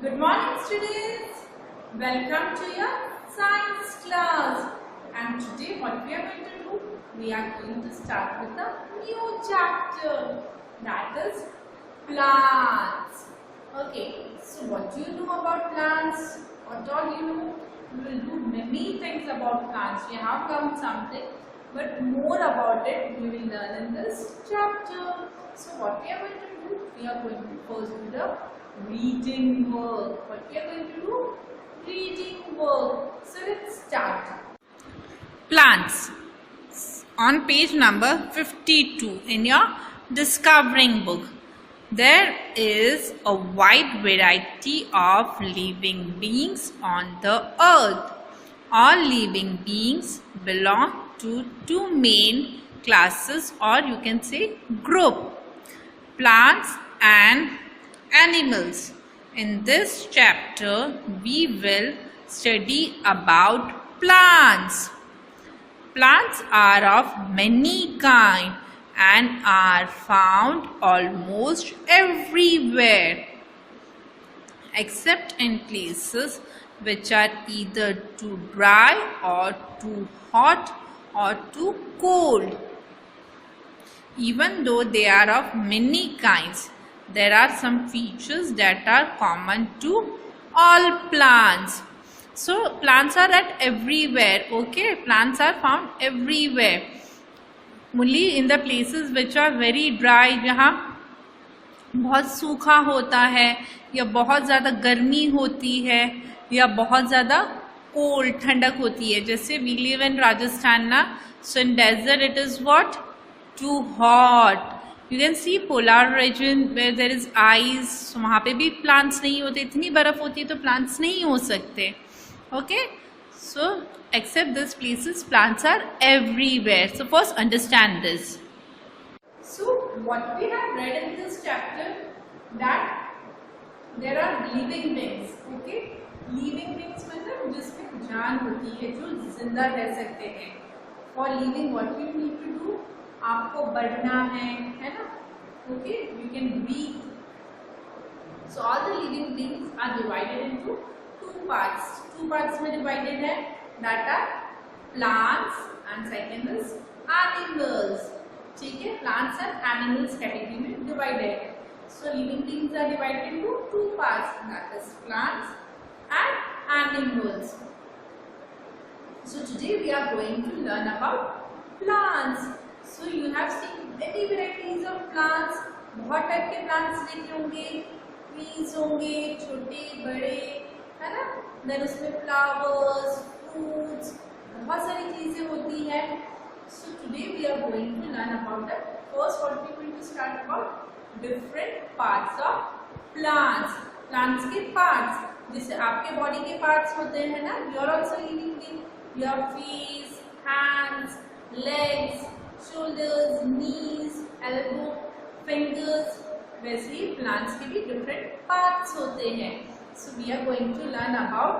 Good morning students, welcome to your science class, and today what we are going to do, we are going to start with a new chapter, that is plants. Okay, so what do you know about plants? What all you know? We will do many things about plants. We have learned something, but more about it we will learn in this chapter. So what we are going to do, we are going to first do the reading work. What we are going to do? Reading work. So let's start. Plants on page number 52 in your discovering book. There is a wide variety of living beings on the earth. All living beings belong to two main classes, or you can say group: plants and animals. In this chapter, we will study about plants. Plants are of many kinds and are found almost everywhere, except in places which are either too dry or too hot or too cold. Even though they are of many kinds, there are some features that are common to all plants. So plants are at everywhere. Okay, plants are found everywhere. Only in the places which are very dry, जहाँ बहुत सूखा होता है या बहुत ज़्यादा गर्मी होती है या बहुत ज़्यादा कोल्ड ठंडक होती है. जैसे we live in Rajasthan ना, so in desert it is what? Too hot. You can see polar region where there is ice. So वहाँ पे भी plants नहीं होते. इतनी बर्फ होती है तो plants नहीं हो सकते. Okay, so except these places, plants are everywhere. So first understand this. So what we have read in this chapter, that there are living beings. Okay, living beings मतलब जिसमें जान होती है, जो जिंदा रह सकते हैं. For living, what you need to do? आपको बढ़ना है ना? Okay, you can breathe. So all the living beings are divided into two parts. Two parts में divided है, that are plants and second is animals. ठीक है, plants and animals category में divided है. So living beings are divided into two parts, that is plants and animals. So today we are going to learn about plants. So you have seen many varieties of plants. बहुत type के plants देखे होंगे, trees होंगे, छोटे बड़े, है ना? Then उसमें flowers, fruits, बहुत सारी चीजें होती है. So today we are going to learn about the first. What we are going to start about different parts of plants. Plants के parts, जैसे आपके body के parts होते हैं ना. You are also living being. Your face, hands, legs, shoulders, knees, elbow, fingers. वैसे ही plants के भी different parts होते हैं. So we are going to learn about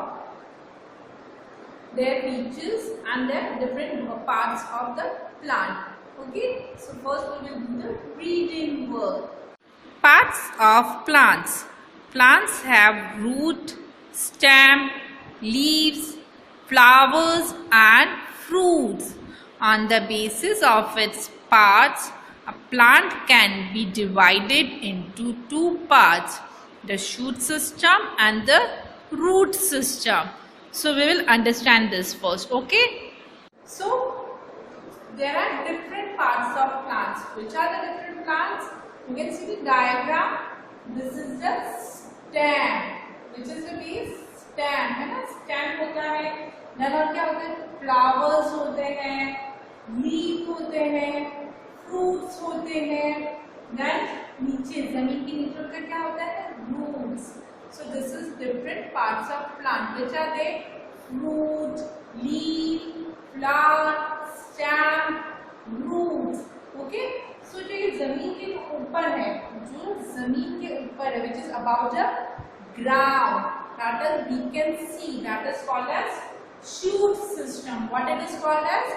their features and their different parts of the plant. Okay, so first we will do the reading work. Parts of plants. Plants have root, stem, leaves, flowers and fruits. On the basis of its parts, a plant can be divided into two parts: the shoot system and the root system. So we will understand this first. Okay, So there are different parts of plants. Which are the different plants? You can see the diagram. This is the stem. Which is the base? Stem, है ना? Stem होता है. Then और क्या होते हैं? Flowers होते हैं, leaf होते हैं, fruits होते हैं. Then नीचे जमीन के नीचे उनका क्या होता है? Roots. So this is different parts of plant. Which are they? Root, leaf, flower, stem, roots. Okay? So जो ये जमीन के ऊपर है, जो जमीन के ऊपर है, which is above the ground, that is we can see, that is called as shoot system. What it is called as?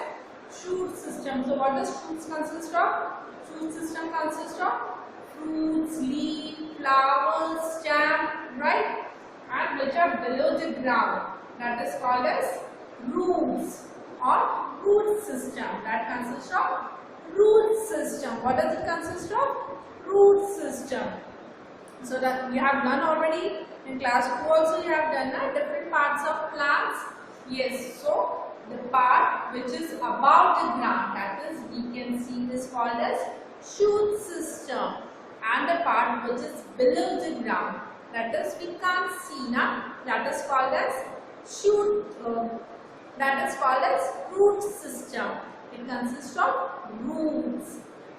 Shoot system. So what does shoots consist of? Shoot system consists of fruits, leaf, flowers, stem, right? and which are below the ground. That is called as roots or root system. That consists of root system. What does it consist of? Root system. So that you have done already in class 2 also you have done different parts of plants. Yes, so the part which is above the ground, that is we can see this called as shoot system, and the part which is below the ground, that is we can't see now, that is called as shoot, that is called as root system. It consists of roots.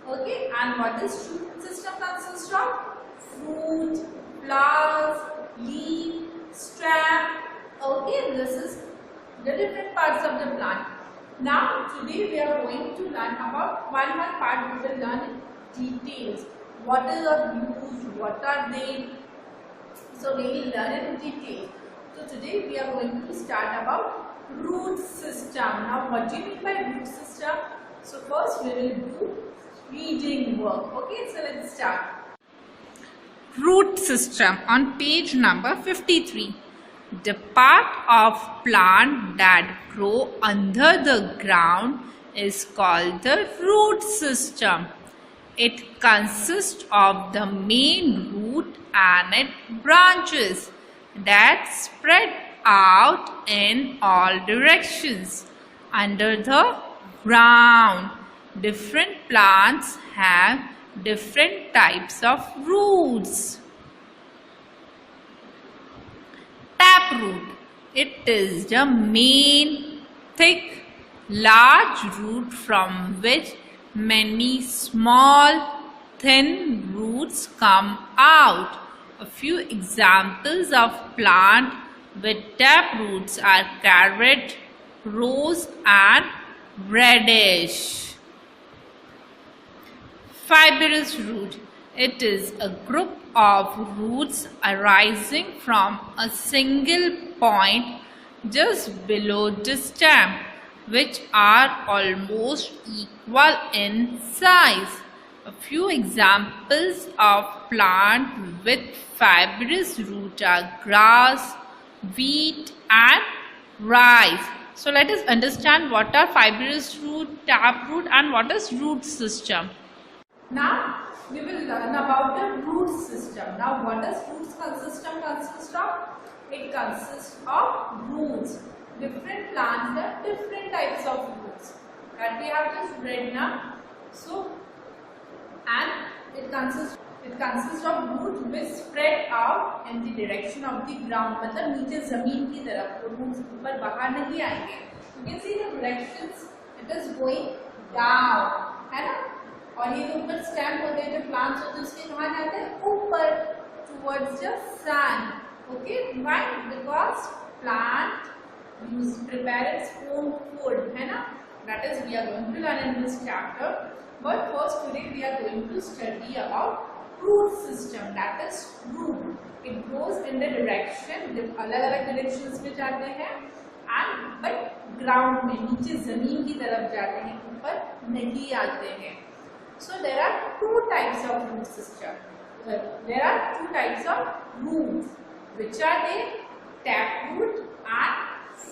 Okay, and what does shoot system consist of? Fruit, flowers, leaf, stem. Okay, this is the different parts of the plant. Now today we are going to learn about one part. We will learn in details. What is of use? What are they? So we will learn in detail. So today we are going to start about root system. Now what do you mean by root system? So first we will do reading work. Okay, so let's start. Root system on page number 53. The part of plant that grow under the ground is called the root system. It consists of the main root and its branches that spread out in all directions under the ground. Different plants have different types of roots. Taproot. It is the main, thick, large root from which many small, thin roots come out. A few examples of plant with taproots are carrot, rose and radish. Fibrous root. It is a group of roots arising from a single point just below the stem, which are almost equal in size. A few examples of plant with fibrous root are grass, wheat and rice. So let us understand what are fibrous root, taproot and what is root system. Now we will learn about the root system. Now what does root system consist of? It consists of roots. Different plants have different types of roots that we have just read now. So and it consists of roots which spread out in the direction of the ground. मतलब नीचे जमीन की तरफ, roots ऊपर बाहर नहीं आएंगे. You can see the directions. It is going down, है ना? और ये जो ऊपर स्टेम होते हैं, जो प्लांट्स होते हैं, उसके कहाँ जाते हैं? ऊपर, towards the sun. Okay, why? Because plant prepare its own food, है ना? That is we are going to learn in this chapter. But first today we are going to study about root system. That is root. It goes in the direction, अलग-अलग directions में जाते हैं, and but ground में नीचे जमीन की तरफ जाते हैं, ऊपर नहीं आते हैं. So there are two types of root system. There are two types of roots. Which are they? Taproot and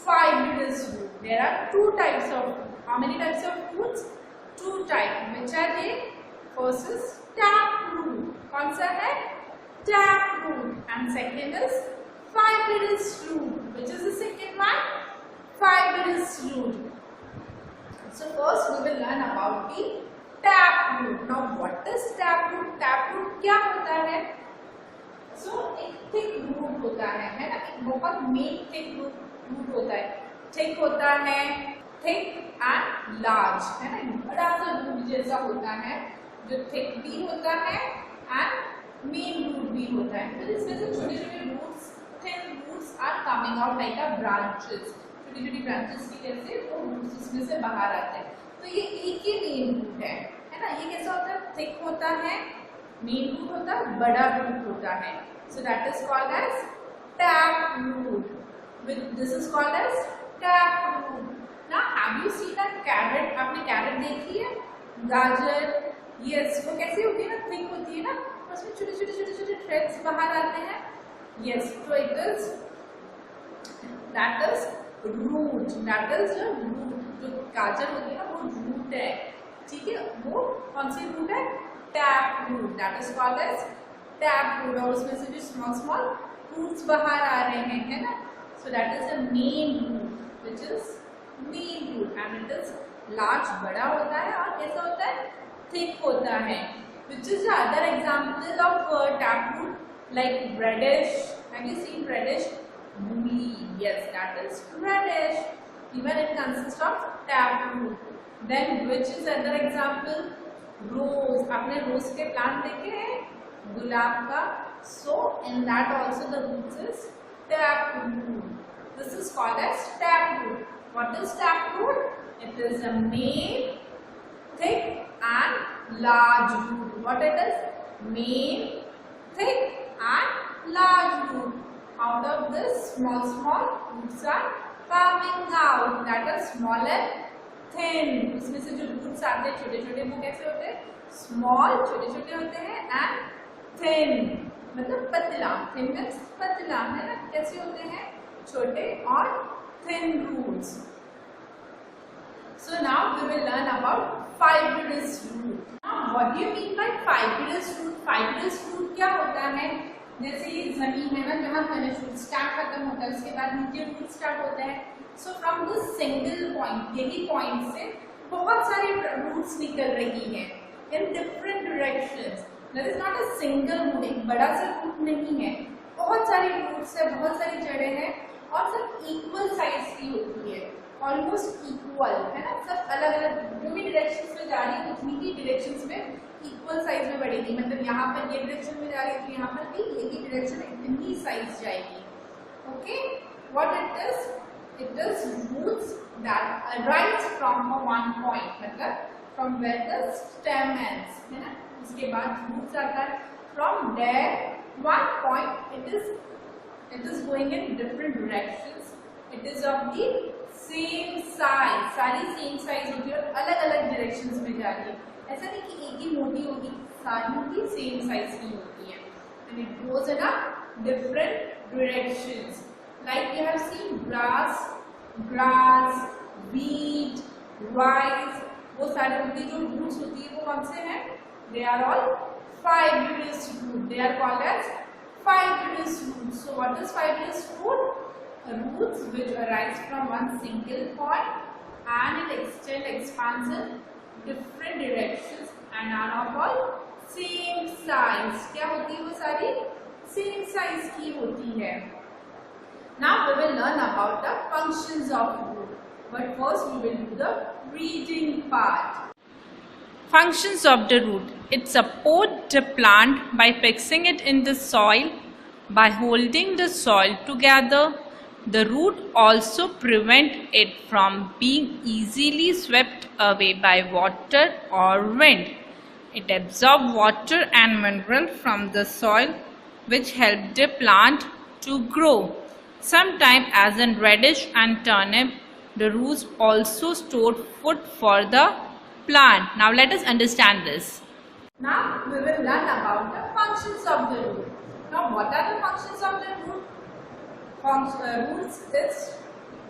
fibrous root. There are two types of root. How many types of roots? Two types. Which are they? First is taproot. कौन सा है? Taproot. And second is fibrous root. Which is the second one? Fibrous root. So first we will learn about the taproot. Now what is taproot? Taproot क्या होता है? So एक thick root होता है ना? एक बहुत main thick root होता है. Thick होता है, thick and large, है ना? बड़ा सा root जैसा होता है, जो thick भी होता है and main root भी होता है. तो इसमें से छोटे-छोटे roots, thin roots are coming out like a branches. छोटी-छोटी branches की जैसे वो roots इसमें से बाहर आते हैं. तो ये एक ही मेन रूट है ना? ये कैसा होता है? थिक होता है, मेन रूट होता है, बड़ा रूट होता है. So that is called as tap root. This is called as tap root. Now have you seen that carrot? आपने कैरेट देखी है? गाजर, यस, वो कैसी होती है ना? थिक होती है ना? उसमें छोटे छोटे थ्रेड्स बाहर आते हैं. Yes, so it is, that is root, that is the root. जो गाजर होती है ना वो root है, ठीक है, वो कौन सी root है? Tap root, that is called as tap root. और उसमें से जो small roots बाहर आ रहे हैं, है ना, so that is the main root, which is main root, and it is large, बड़ा होता है और कैसा होता है? Thick होता है. Which is the other example of tap root, like radish. Have you seen radish? Mooli. Yes, that is radish. Even it consists of tap root. Then which is other example? Rose. आपने rose के plant देखे हैं? गुलाब का. So in that also the roots is tap root. This is called as tap root. What is tap root? It is a main, thick and large root. What it is? Main, thick and large root. Out of this, small roots are coming out. That is small and thin. इसमें से जो roots आते हैं छोटे-छोटे वो कैसे होते हैं? Small, छोटे-छोटे होते हैं and thin, मतलब पतला. Thin means पतला, है ना? कैसे होते हैं? छोटे और thin roots. So now we will learn about fibrous root. Now what do you mean by fibrous root? Fibrous root क्या होता है? जैसे ये जमीन है ना जहाँ finished root start खत्म होता है उसके बाद नीचे root start होता है. So from this single point, यही point से बहुत सारी roots निकल रही हैं in different directions. There is not a single root, एक बड़ा सा root नहीं है. बहुत सारी roots है, बहुत सारी जड़ें हैं और सब equal size की होती है. ऑलमोस्ट इक्वल है ना, सब अलग अलग जो भी डायरेक्शंस में जा रही है उतनी ही डायरेक्शंस में इक्वल साइज में बढ़ेगी. मतलब यहाँ पर ये डायरेक्शन में जा रही है तो यहाँ पर भी यही डायरेक्शन इतनी साइज जाएगी. Okay, what it is roots that arise from one point, मतलब from where the stem ends, है ना, उसके बाद रूट्स आता है from there one point. It is going in different directions. It is of the same size, सारी same size होती है और अलग अलग डायरेक्शंस में जा रही है. ऐसा नहीं कि एक ही मोटी होगी, सारी की सेम साइज की होती है. And it goes in a different directions. Like you have seen grass, wheat, rice, वो सारी उनकी जो रूट्स होती है वो कौन से हैं? They are all fibrous root. They are called as fibrous roots. So what is fibrous root? Roots which arise from one single point and it expands in different directions and are of all same size. क्या होती है वो सारी? Same size की होती है. Now we will learn about the functions of root. But first we will do the reading part. Functions of the root. It supports the plant by fixing it in the soil, by holding the soil together. The root also prevent it from being easily swept away by water or wind. It absorbs water and mineral from the soil, which help the plant to grow. Sometimes, as in radish and turnip, the roots also store food for the plant. Now let us understand this. Now we will learn about the functions of the root. Now what are the functions of the root? Roots is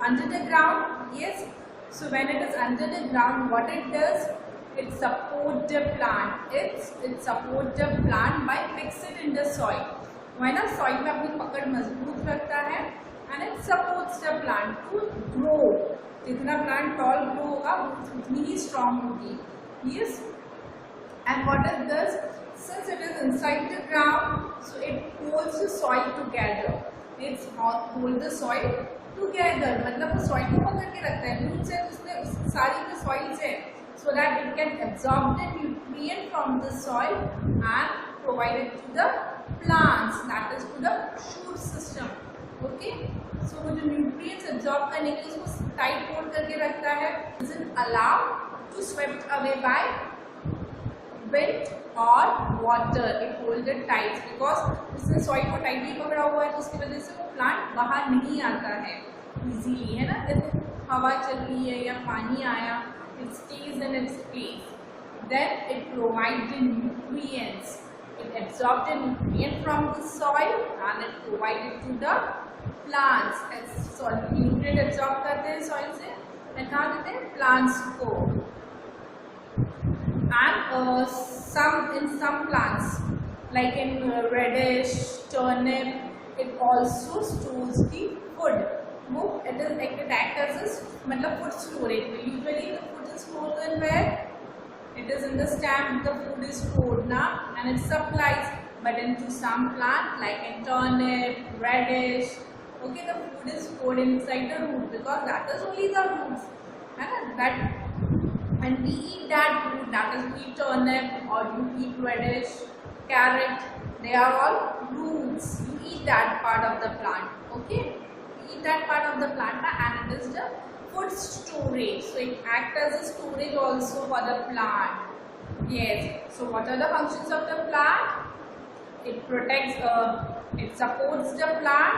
under the ground. Yes. So when it is under the ground, what it does? It supports the plant. It supports the plant by fixing in the soil. वह ना soil में अपनी पकड़ मजबूत रखता है and it supports the plant to grow. जितना plant tall grow होगा उतनी ही strong होगी. Yes. And what it does? Since it is inside the ground, so it holds the soil together. It holds the soil together. मतलब वो soil को पकड़ के रखता है. Roots है उसने सारी जो soils है, so that it can absorb the nutrient from the soil and provide it to the plants. That is to the shoot system. Okay. So वो जो nutrients absorb करने के लिए उसको tight hold करके रखता है. Doesn't allow to swept away by wind or water. It holds it tight because उसने soil को tightly पकड़ा हुआ है तो उसकी वजह से वो plant बाहर नहीं आता है easily, है ना. जैसे हवा चल रही है या पानी आया, it stays in its place. Then it provides the nutrients it absorbs the nutrient from the soil and it provides it to the plants. Nutrient absorb करते हैं soil से and कहाँ देते हैं plants को. And some plants like in radish, turnip, it also stores the food. It acts as a food storage. Usually the food is stored in where? It is in the stem. The food is stored now and it supplies. But into some plant like in turnip, radish, okay, the food is stored inside the root because that is only the roots. And we eat that root, that is we eat turnip or you eat radish, carrot, they are all roots. You eat that part of the plant, okay? You eat that part of the plant and it is the food storage. So it acts as a storage also for the plant. Yes. So what are the functions of the plant? It protects, it supports the plant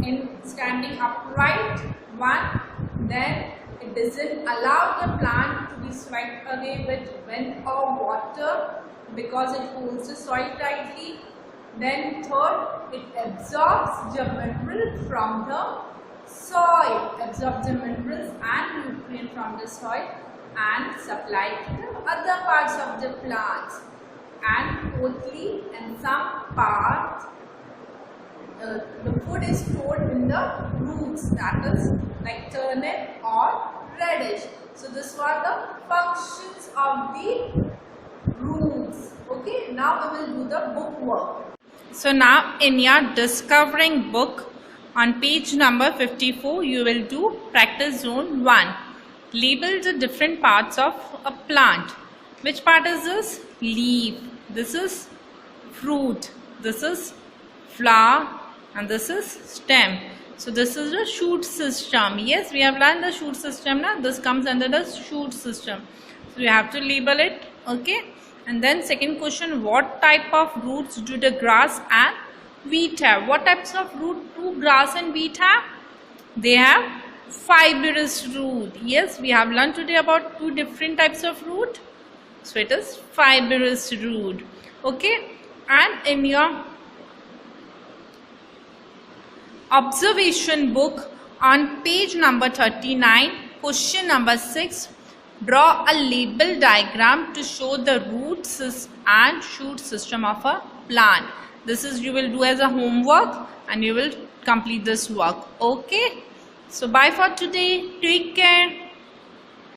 in standing upright, one. Then it doesn't allow the plant to be swept away with wind or water because it holds the soil tightly. Then third, it absorbs the minerals from the soil, absorbs the minerals and nutrients from the soil and supply to the other parts of the plants. And fourthly, in some parts, the food is stored in the roots, that is like turnip or radish. So this were the functions of the roots. Okay, now we will do the book work. So now in your discovering book on page number 54 you will do practice zone 1. Label the different parts of a plant. Which part is this? Leaf. This is fruit. This is flower and this is stem. So this is the shoot system. Yes, we have learned the shoot system now. This comes under the shoot system. So you have to label it. Okay. And then second question, what type of roots do the grass and wheat have? What types of root do grass and wheat have? They have fibrous root. Yes, we have learned today about two different types of root. So it is fibrous root. Okay. And in your observation book on page number 39, question number 6, draw a label diagram to show the roots and shoot system of a plant. This is you will do as a homework and you will complete this work. Okay. So bye for today. Take care.